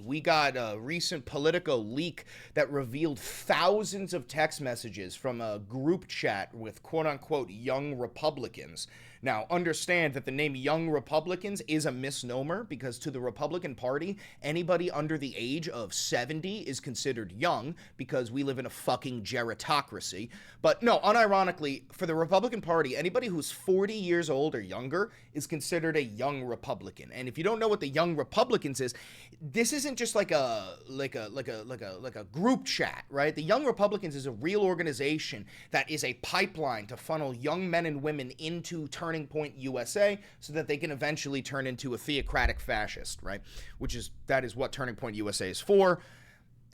We got a recent Politico leak that revealed thousands of text messages from a group chat with quote-unquote young Republicans. Now, understand that the name Young Republicans is a misnomer because to the Republican Party, anybody under the age of 70 is considered young because we live in a fucking gerontocracy. But no, unironically, for the Republican Party, anybody who's 40 years old or younger is considered a young Republican. And if you don't know what the Young Republicans is, this isn't just like a group chat, right? The Young Republicans is a real organization that is a pipeline to funnel young men and women into Turning Point USA so that they can eventually turn into a theocratic fascist, right? That is what Turning Point USA is for.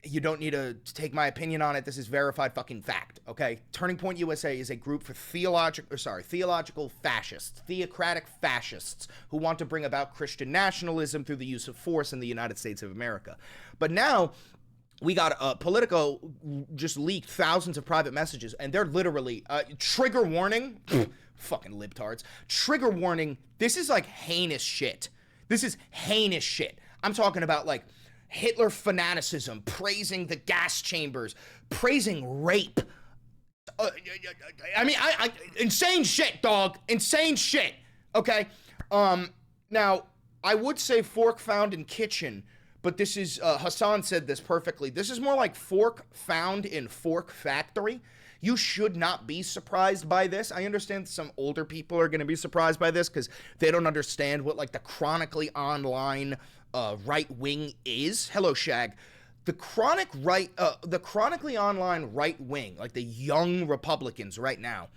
You don't need to take my opinion on it. This is verified fucking fact, okay? Turning Point USA is a group for theological fascists, theocratic fascists who want to bring about Christian nationalism through the use of force in the United States of America. But now we got Politico just leaked thousands of private messages, and they're literally trigger warning. Fucking libtards. Trigger warning. This is like heinous shit. This is heinous shit. I'm talking about like Hitler fanaticism, praising the gas chambers, praising rape. Insane shit, dog. Insane shit. Okay. Now I would say fork found in kitchen, but this is Hassan said this perfectly. This is more like fork found in fork factory. You should not be surprised by this. I understand some older people are going to be surprised by this because they don't understand what like the chronically online right wing is. Hello, Shag. The chronically online right wing, like the young Republicans right now,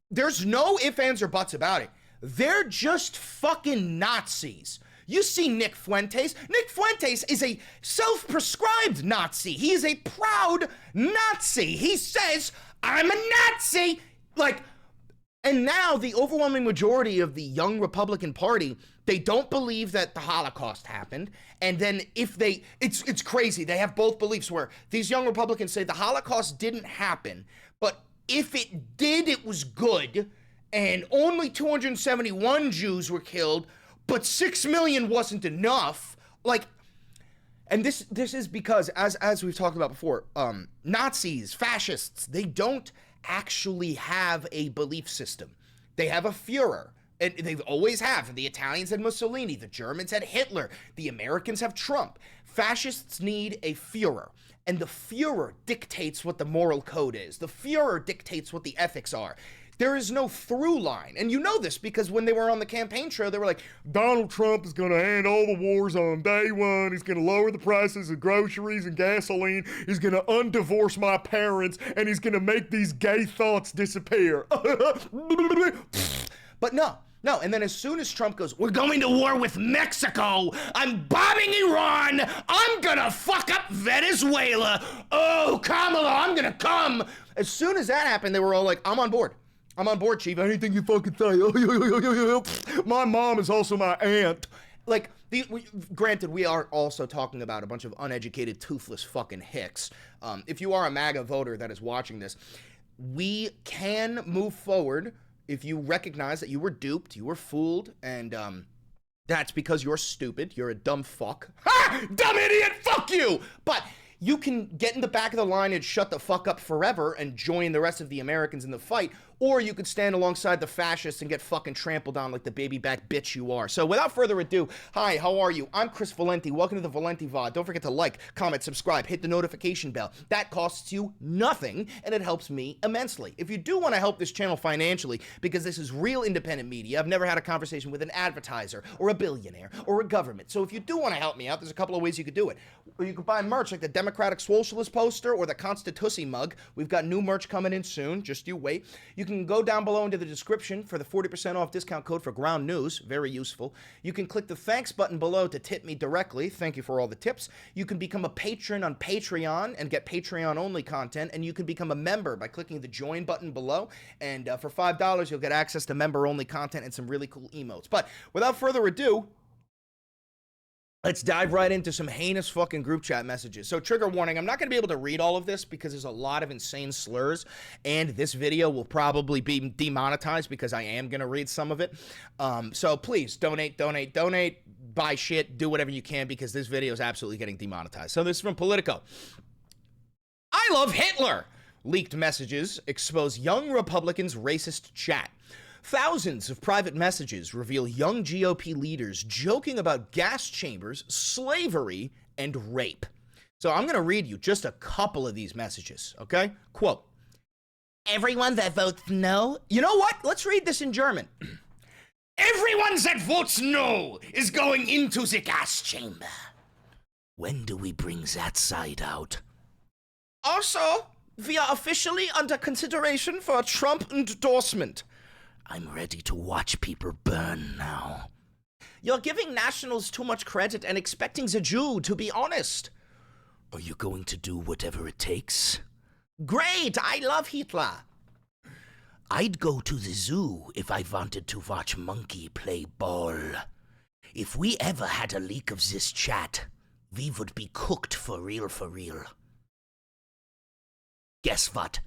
there's no ifs, ands, or buts about it. They're just fucking Nazis. You see Nick Fuentes. Nick Fuentes is a self-prescribed Nazi. He is a proud Nazi. He says, I'm a Nazi. And now the overwhelming majority of the young Republican Party, they don't believe that the Holocaust happened. And then it's crazy. They have both beliefs where these young Republicans say the Holocaust didn't happen, but if it did, it was good. And only 271 Jews were killed, but 6 million wasn't enough. And this is because, as we've talked about before, Nazis, fascists, they don't actually have a belief system. They have a Führer, and they always have. The Italians had Mussolini, the Germans had Hitler, the Americans have Trump. Fascists need a Führer, and the Führer dictates what the moral code is. The Führer dictates what the ethics are. There is no through line. And you know this because when they were on the campaign trail, they were like, Donald Trump is going to end all the wars on day one. He's going to lower the prices of groceries and gasoline. He's going to undivorce my parents, and he's going to make these gay thoughts disappear. But no. And then as soon as Trump goes, we're going to war with Mexico. I'm bombing Iran. I'm going to fuck up Venezuela. Oh, Kamala, I'm going to come. As soon as that happened, they were all like, I'm on board. I'm on board, Chief. Anything you fucking say. My mom is also my aunt. Granted, we are also talking about a bunch of uneducated, toothless fucking hicks. If you are a MAGA voter that is watching this, we can move forward if you recognize that you were duped, you were fooled, and that's because you're stupid. You're a dumb fuck. Ha! Dumb idiot! Fuck you! But you can get in the back of the line and shut the fuck up forever and join the rest of the Americans in the fight, or you could stand alongside the fascists and get fucking trampled on like the baby back bitch you are. So without further ado, hi, how are you? I'm Chris Valenti. Welcome to the Valenti VOD. Don't forget to like, comment, subscribe, hit the notification bell. That costs you nothing, and it helps me immensely. If you do want to help this channel financially, because this is real independent media, I've never had a conversation with an advertiser or a billionaire or a government. So if you do want to help me out, there's a couple of ways you could do it. Or you could buy merch like the Democratic Socialist poster or the Constitussy mug. We've got new merch coming in soon. Just you wait. You can go down below into the description for the 40% off discount code for Ground News. Very useful. You can click the thanks button below to tip me directly. Thank you for all the tips. You can become a patron on Patreon and get Patreon-only content, and you can become a member by clicking the join button below. And for $5, you'll get access to member-only content and some really cool emotes. But without further ado, let's dive right into some heinous fucking group chat messages. So trigger warning, I'm not going to be able to read all of this because there's a lot of insane slurs, and this video will probably be demonetized because I am going to read some of it. So please donate. buy shit, do whatever you can, because this video is absolutely getting demonetized. So this is from Politico. I love Hitler. Leaked messages expose young Republicans' racist chat. Thousands of private messages reveal young GOP leaders joking about gas chambers, slavery, and rape. So I'm going to read you just a couple of these messages, okay? Quote, everyone that votes no. You know what? Let's read this in German. Everyone that votes no is going into the gas chamber. When do we bring that side out? Also, we are officially under consideration for a Trump endorsement. I'm ready to watch people burn now. You're giving nationals too much credit and expecting the Jew to be honest. Are you going to do whatever it takes? Great, I love Hitler. I'd go to the zoo if I wanted to watch monkey play ball. If we ever had a leak of this chat, we would be cooked for real, for real. Guess what?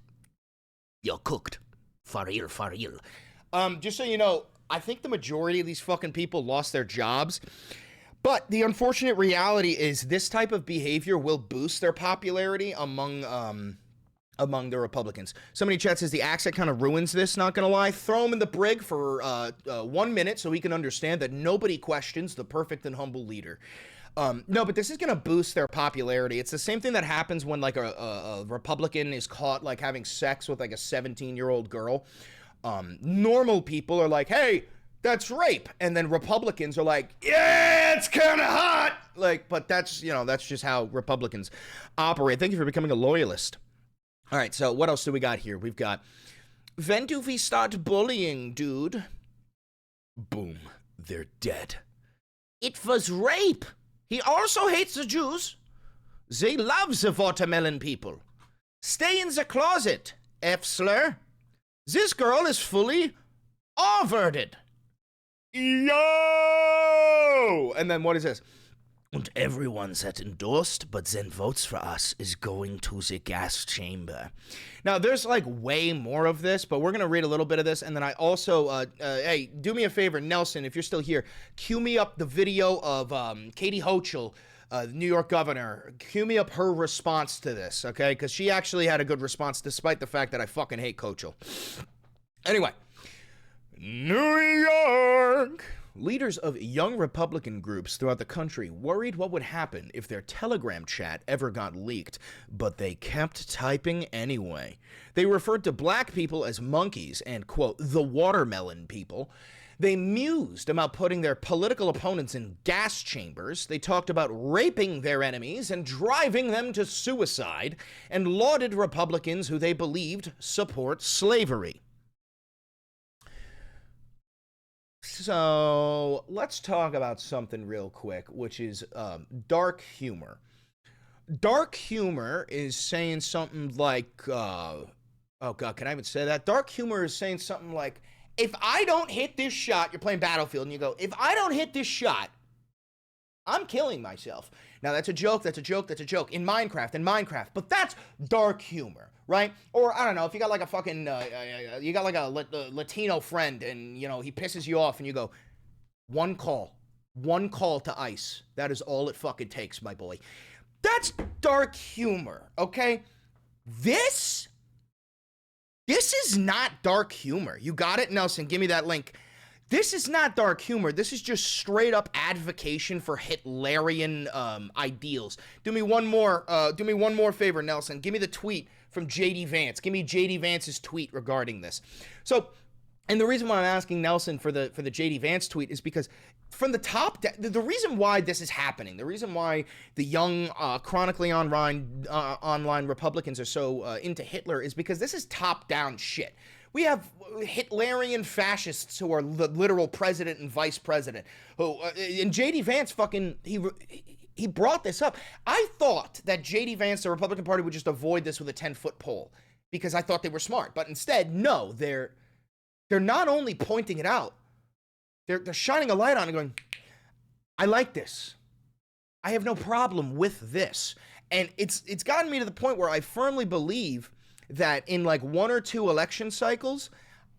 You're cooked. For real, for real. Just so you know, I think the majority of these fucking people lost their jobs. But the unfortunate reality is this type of behavior will boost their popularity among the Republicans. Somebody in chat says the accent kind of ruins this, not gonna lie. Throw him in the brig for 1 minute so he can understand that nobody questions the perfect and humble leader. No, but this is gonna boost their popularity. It's the same thing that happens when like a Republican is caught like having sex with like a 17-year-old girl. Normal people are like, hey, that's rape. And then Republicans are like, yeah, it's kind of hot. Like, but that's, you know, that's just how Republicans operate. Thank you for becoming a loyalist. All right, so what else do we got here? We've got, when do we start bullying, dude? Boom, they're dead. It was rape. He also hates the Jews. They love the watermelon people. Stay in the closet, F-slur. This girl is fully averted. Yo! And then what is this? And everyone that endorsed but then votes for us is going to the gas chamber. Now, there's like way more of this, but we're going to read a little bit of this. And then I also, hey, do me a favor, Nelson, if you're still here, cue me up the video of Katie Hochul, the New York governor. Cue me up her response to this, okay? Because she actually had a good response despite the fact that I fucking hate Hochul. Anyway, New York. Leaders of young Republican groups throughout the country worried what would happen if their Telegram chat ever got leaked, but they kept typing anyway. They referred to black people as monkeys and, quote, the watermelon people. They mused about putting their political opponents in gas chambers. They talked about raping their enemies and driving them to suicide, and lauded Republicans who they believed support slavery. So let's talk about something real quick, which is dark humor. Dark humor is saying something like, oh God, can I even say that? Dark humor is saying something like, if I don't hit this shot, you're playing Battlefield and you go, if I don't hit this shot, I'm killing myself. Now that's a joke, that's a joke, that's a joke in Minecraft, but that's dark humor, right? Or I don't know, if you got like a fucking, you got like a Latino friend and, you know, he pisses you off and you go, one call to ICE. That is all it fucking takes, my boy. That's dark humor, okay? This is not dark humor. You got it, Nelson? Give me that link. This is not dark humor. This is just straight up advocation for Hitlerian ideals. Do me one more favor, Nelson. Give me the tweet from JD Vance. Give me JD Vance's tweet regarding this. So, and the reason why I'm asking Nelson for the JD Vance tweet is because from the top, the reason why this is happening, the reason why the young, chronically online Republicans are so into Hitler is because this is top-down shit. We have Hitlerian fascists who are the literal president and vice president. Who, and JD Vance fucking, he brought this up. I thought that JD Vance, the Republican Party, would just avoid this with a 10-foot pole because I thought they were smart. But instead, no, they're not only pointing it out, they're shining a light on it and going, I like this. I have no problem with this. And it's gotten me to the point where I firmly believe that in like 1 or 2 election cycles,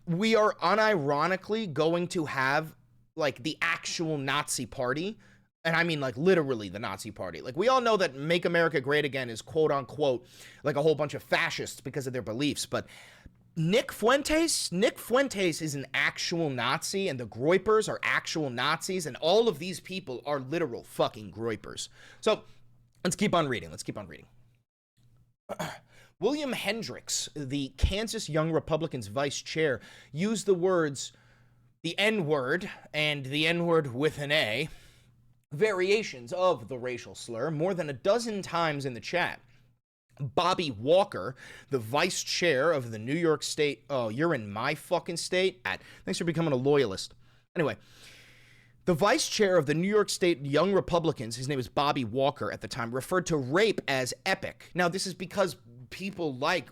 we are unironically going to have like the actual Nazi party And I mean, like, literally the Nazi party. Like, we all know that Make America Great Again is quote unquote like a whole bunch of fascists because of their beliefs. But Nick Fuentes is an actual Nazi, and the Groypers are actual Nazis, and all of these people are literal fucking Groypers. So let's keep on reading. William Hendricks, the Kansas Young Republicans vice chair, used the words the N-word and the N-word with an A, variations of the racial slur, more than a dozen times in the chat. Bobby Walker, the vice chair of the New York State, oh, you're in my fucking state? Thanks for becoming a loyalist. Anyway, the vice chair of the New York State Young Republicans, his name is Bobby Walker at the time, referred to rape as epic. Now, this is because people like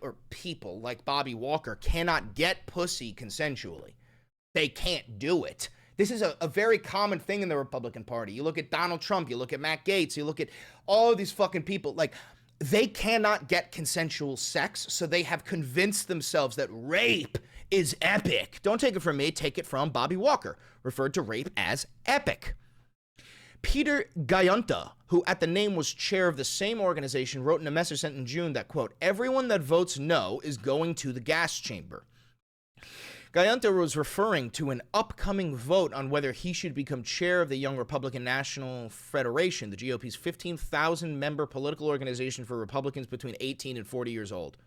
Bobby Walker cannot get pussy consensually. They can't do it. This is a very common thing in the Republican Party. You look at Donald Trump, you look at Matt Gaetz, you look at all of these fucking people, like, they cannot get consensual sex, so they have convinced themselves that rape is epic. Don't take it from me, take it from Bobby Walker, referred to rape as epic. Peter Gayunta, who at the name was chair of the same organization, wrote in a message sent in June that, quote, everyone that votes no is going to the gas chamber. Gayunta was referring to an upcoming vote on whether he should become chair of the Young Republican National Federation, the GOP's 15,000-member political organization for Republicans between 18 and 40 years old.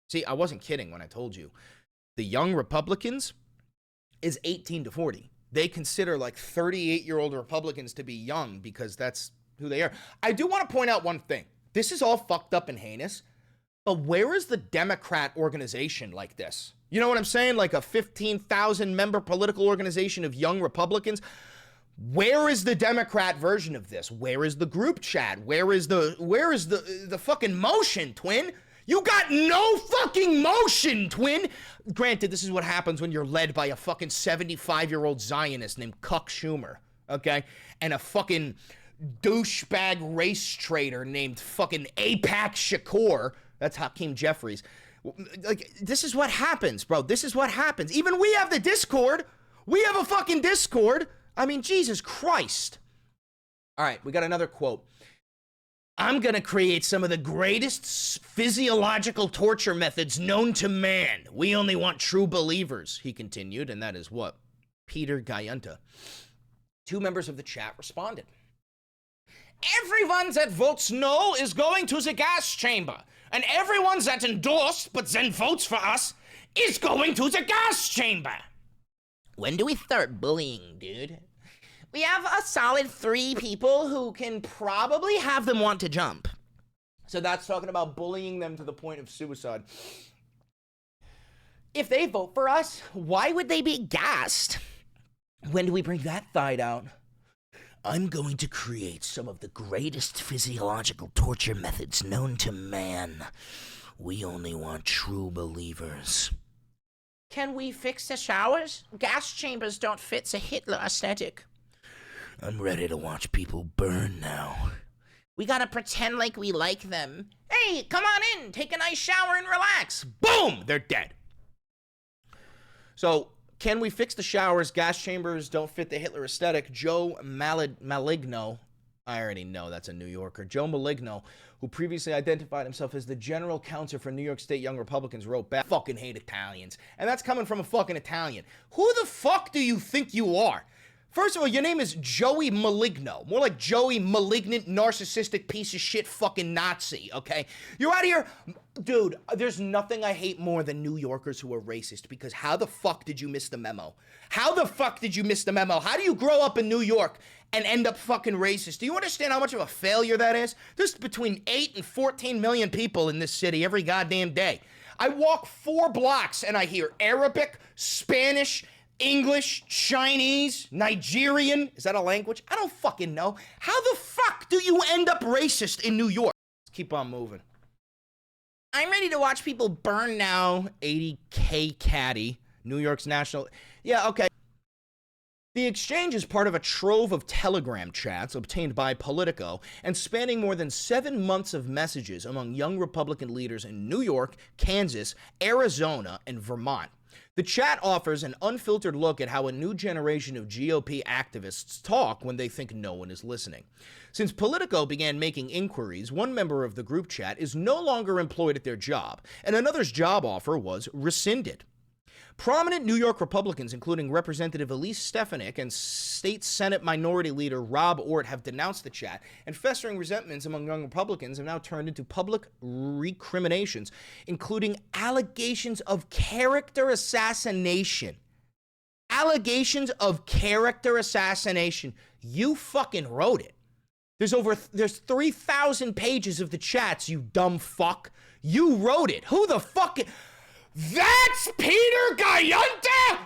See, I wasn't kidding when I told you. The Young Republicans is 18 to 40. They consider like 38-year-old Republicans to be young because that's who they are. I do want to point out one thing. This is all fucked up and heinous, but where is the Democrat organization like this? You know what I'm saying? Like a 15,000-member political organization of young Republicans. Where is the Democrat version of this? Where is the group chat? Where is the fucking motion, twin? You got no fucking motion, twin. Granted, this is what happens when you're led by a fucking 75-year-old Zionist named Cuck Schumer, okay? And a fucking douchebag race trader named fucking Apac Shakur. That's Hakeem Jeffries. Like, this is what happens, bro. This is what happens. Even we have the Discord. We have a fucking Discord. I mean, Jesus Christ. All right, we got another quote. I'm going to create some of the greatest physiological torture methods known to man. We only want true believers, he continued, and that is what? Peter Gayunta. Two members of the chat responded. Everyone that votes no is going to the gas chamber. And everyone that endorsed but then votes for us is going to the gas chamber. When do we start bullying, dude? We have a solid 3 people who can probably have them want to jump. So that's talking about bullying them to the point of suicide. If they vote for us, why would they be gassed? When do we bring that fight out? I'm going to create some of the greatest physiological torture methods known to man. We only want true believers. Can we fix the showers? Gas chambers don't fit the Hitler aesthetic. I'm ready to watch people burn now. We gotta pretend like we like them. Hey, come on in, take a nice shower and relax. Boom! They're dead. So, can we fix the showers? Gas chambers don't fit the Hitler aesthetic. Joe Maligno, I already know that's a New Yorker. Joe Maligno, who previously identified himself as the general counsel for New York State Young Republicans, wrote back, fucking hate Italians. And that's coming from a fucking Italian. Who the fuck do you think you are? First of all, your name is Joey Maligno. More like Joey Malignant, narcissistic piece of shit fucking Nazi, okay? You're out of here. Dude, there's nothing I hate more than New Yorkers who are racist, because how the fuck did you miss the memo? How the fuck did you miss the memo? How do you grow up in New York and end up fucking racist? Do you understand how much of a failure that is? There's between 8 and 14 million people in this city every goddamn day. I walk 4 blocks and I hear Arabic, Spanish, English, Chinese, Nigerian. Is that a language? I don't fucking know. How the fuck do you end up racist in New York? Let's keep on moving. I'm ready to watch people burn now. 80K Caddy, New York's national. Yeah, okay. The exchange is part of a trove of Telegram chats obtained by Politico and spanning more than 7 months of messages among young Republican leaders in New York, Kansas, Arizona, and Vermont. The chat offers an unfiltered look at how a new generation of GOP activists talk when they think no one is listening. Since Politico began making inquiries, one member of the group chat is no longer employed at their job, and another's job offer was rescinded. Prominent New York Republicans, including Representative Elise Stefanik and State Senate Minority Leader Rob Ort, have denounced the chat, and festering resentments among young Republicans have now turned into public recriminations, including allegations of character assassination. Allegations of character assassination. You fucking wrote it. There's 3,000 pages of the chats, you dumb fuck. You wrote it. Who the fuck? That's Peter Gayunta?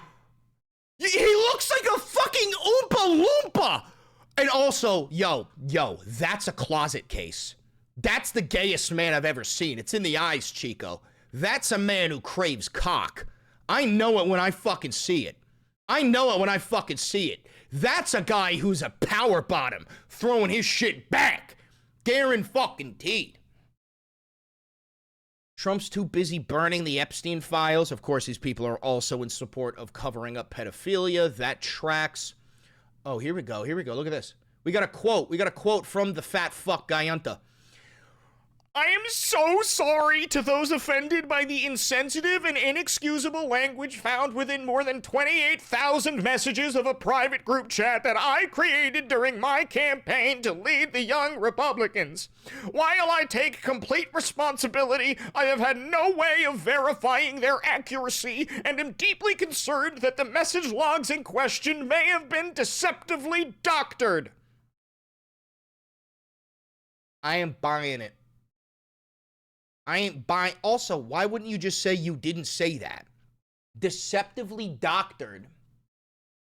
He looks like a fucking Oompa Loompa. And also, yo, that's a closet case. That's the gayest man I've ever seen. It's in the eyes, Chico. That's a man who craves cock. I know it when I fucking see it. I know it when I fucking see it. That's a guy who's a power bottom, throwing his shit back. Guaranteed. Trump's too busy burning the Epstein files. Of course, these people are also in support of covering up pedophilia. That tracks. Oh, here we go. Look at this. We got a quote from the fat fuck Gayunta. I am so sorry to those offended by the insensitive and inexcusable language found within more than 28,000 messages of a private group chat that I created during my campaign to lead the young Republicans. While I take complete responsibility, I have had no way of verifying their accuracy and am deeply concerned that the message logs in question may have been deceptively doctored. I am buying it. I ain't buying. Also, why wouldn't you just say you didn't say that? Deceptively doctored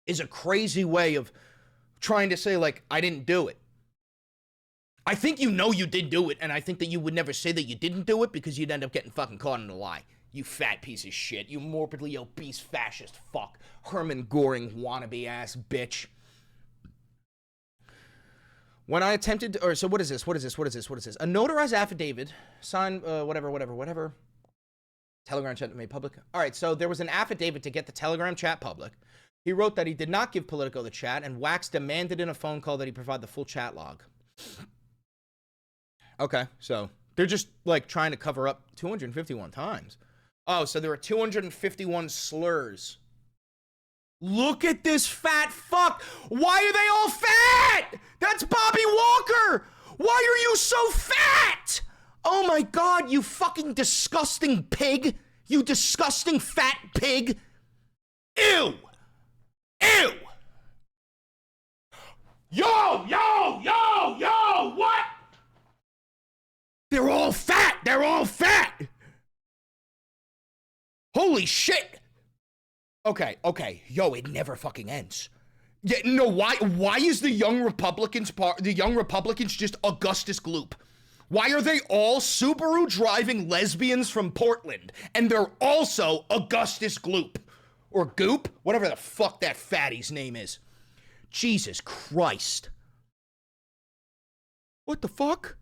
is a crazy way of trying to say, like, I didn't do it. I think you know you did do it, and I think that you would never say that you didn't do it because you'd end up getting fucking caught in a lie. You fat piece of shit. You morbidly obese fascist fuck. Herman Goring wannabe ass bitch. When I attempted to, so what is this? A notarized affidavit, signed, whatever. Telegram chat made public. All right, so there was an affidavit to get the Telegram chat public. He wrote that he did not give Politico the chat, and Wax demanded in a phone call that he provide the full chat log. Okay, so they're just, like, trying to cover up 251 times. Oh, so there are 251 slurs. Look at this fat fuck. Why are they all fat? That's Bobby Walker. Why are you so fat? Oh my God, you fucking disgusting pig. You disgusting fat pig. Ew. Yo, what? They're all fat. Holy shit. Okay. Yo, it never fucking ends. Yeah, no, why is the Young Republicans just Augustus Gloop? Why are they all Subaru driving lesbians from Portland? And they're also Augustus Gloop. Or Goop? Whatever the fuck that fatty's name is. Jesus Christ. What the fuck?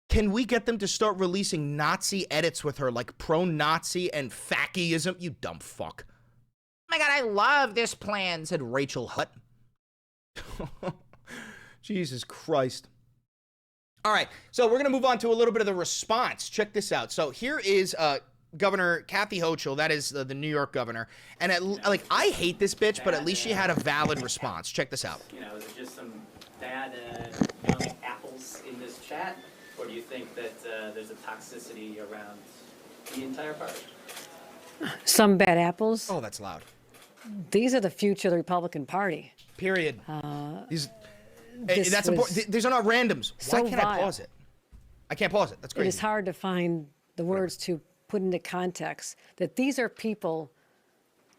Can we get them to start releasing Nazi edits with her, like pro-Nazi and fackyism? You dumb fuck. Oh my God, I love this plan, said Rachel Hutt. Jesus Christ. All right, so we're going to move on to a little bit of the response. Check this out. So here is Governor Kathy Hochul, that is the New York governor. And I hate this bitch, but at least she had a valid response. Check this out. You know, is it just some bad young apples in this chat? Or do you think that there's a toxicity around the entire party? Some bad apples. Oh, that's loud. These are the future of the Republican Party. Period. These are not randoms. So Why can't vile. I pause it? I can't pause it. That's crazy. It is hard to find the words to put into context that these are people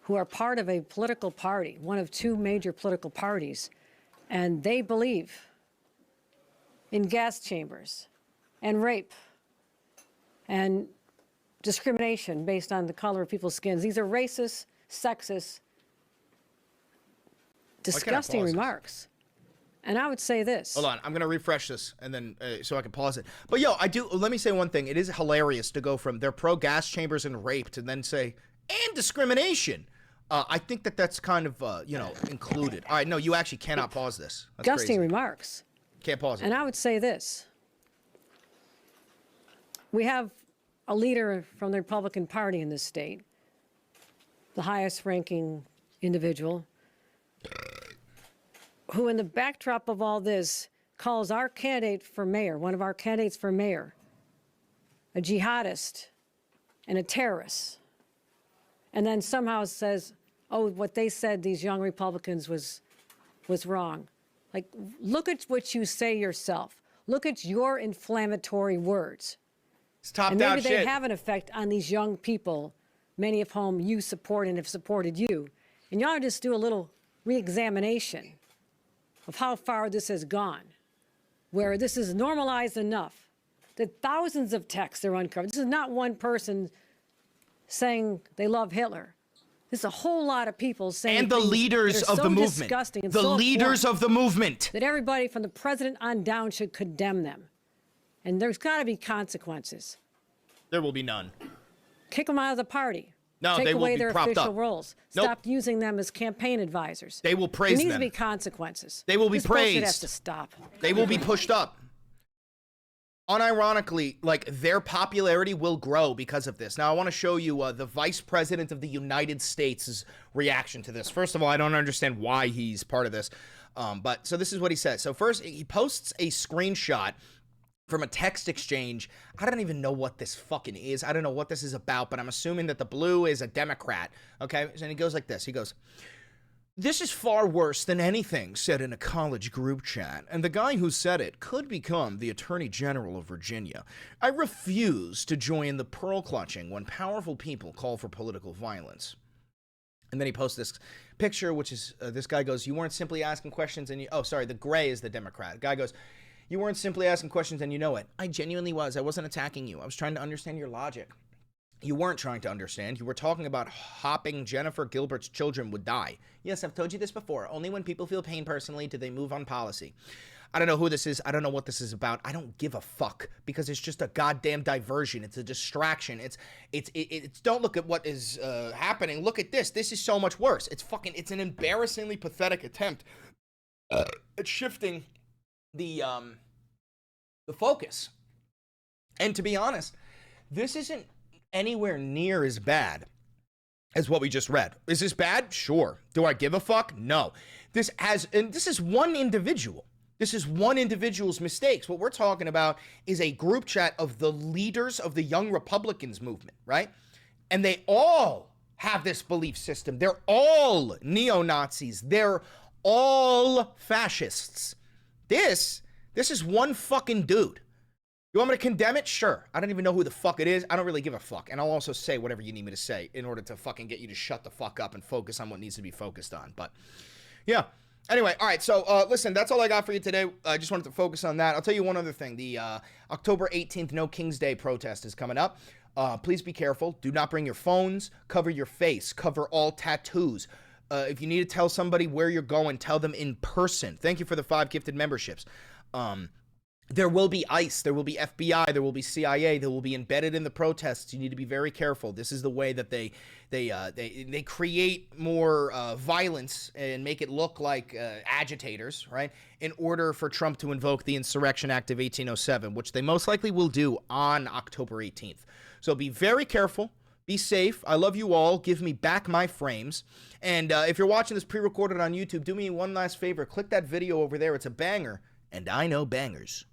who are part of a political party, one of two major political parties, and they believe in gas chambers and rape and discrimination based on the color of people's skins. These are racist, sexist, disgusting remarks. And I would say this. Hold on, I'm gonna refresh this and then so I can pause it. But yo, let me say one thing. It is hilarious to go from they're pro gas chambers and rape to then say, and discrimination. I think that that's kind of, included. All right, no, you actually cannot pause this. That's Disgusting crazy. remarks. Can't pause it. And I would say this. We have a leader from the Republican Party in this state, the highest ranking individual, who in the backdrop of all this calls our candidate for mayor, one of our candidates for mayor, a jihadist and a terrorist, and then somehow says, oh, what they said, these young Republicans, was wrong. Like, look at what you say yourself. Look at your inflammatory words. It's top And down maybe shit. they have an effect on these young people, many of whom you support and have supported you. And you ought to just do a little re-examination of how far this has gone, where this is normalized enough that thousands of texts are uncovered. This is not one person saying they love Hitler. This is a whole lot of people saying And the things leaders that are of so the movement. disgusting and The so leaders abhorrent of the movement. that everybody from the president on down should condemn them. And there's got to be consequences. There will be none. Kick them out of the party. No, Take they will away be their propped official up. roles. Nope. Stop using them as campaign advisors. They will praise There needs them. to be consequences. They will be This bullshit praised. has to stop. They will be pushed up. Unironically, like, their popularity will grow because of this. Now, I want to show you the Vice President of the United States' reaction to this. First of all, I don't understand why he's part of this. But so this is what he says. So first, he posts a screenshot from a text exchange. I don't even know what this fucking is. I don't know what this is about, but I'm assuming that the blue is a Democrat. Okay? And he goes like this. He goes, "This is far worse than anything said in a college group chat, and the guy who said it could become the Attorney General of Virginia. I refuse to join the pearl clutching when powerful people call for political violence." And then he posts this picture, which is, this guy goes, "You weren't simply asking questions and you," oh, sorry, the gray is the Democrat. Guy goes, "You weren't simply asking questions and you know it. I genuinely was. I wasn't attacking you. I was trying to understand your logic. You weren't trying to understand. You were talking about hopping Jennifer Gilbert's children would die. Yes, I've told you this before. Only when people feel pain personally do they move on policy. I don't know who this is. I don't know what this is about. I don't give a fuck because it's just a goddamn diversion. It's a distraction. It's don't look at what is happening. Look at this. This is so much worse. It's an embarrassingly pathetic attempt at shifting the focus. And to be honest, this isn't anywhere near as bad as what we just read. Is this bad? Sure. Do I give a fuck? No. This is one individual. This is one individual's mistakes. What we're talking about is a group chat of the leaders of the Young Republicans movement, right? And they all have this belief system. They're all neo-Nazis. They're all fascists. This is one fucking dude. You want me to condemn it? Sure. I don't even know who the fuck it is. I don't really give a fuck. And I'll also say whatever you need me to say in order to fucking get you to shut the fuck up and focus on what needs to be focused on. But yeah. Anyway, all right. So listen, that's all I got for you today. I just wanted to focus on that. I'll tell you one other thing. The October 18th No King's Day protest is coming up. Please be careful. Do not bring your phones. Cover your face. Cover all tattoos. If you need to tell somebody where you're going, tell them in person. Thank you for the 5 gifted memberships. There will be ICE, there will be FBI, there will be CIA, they will be embedded in the protests. You need to be very careful. This is the way that they create more violence and make it look like agitators, right? In order for Trump to invoke the Insurrection Act of 1807, which they most likely will do on October 18th. So be very careful. Be safe. I love you all. Give me back my frames. And if you're watching this pre-recorded on YouTube, do me one last favor. Click that video over there. It's a banger. And I know bangers.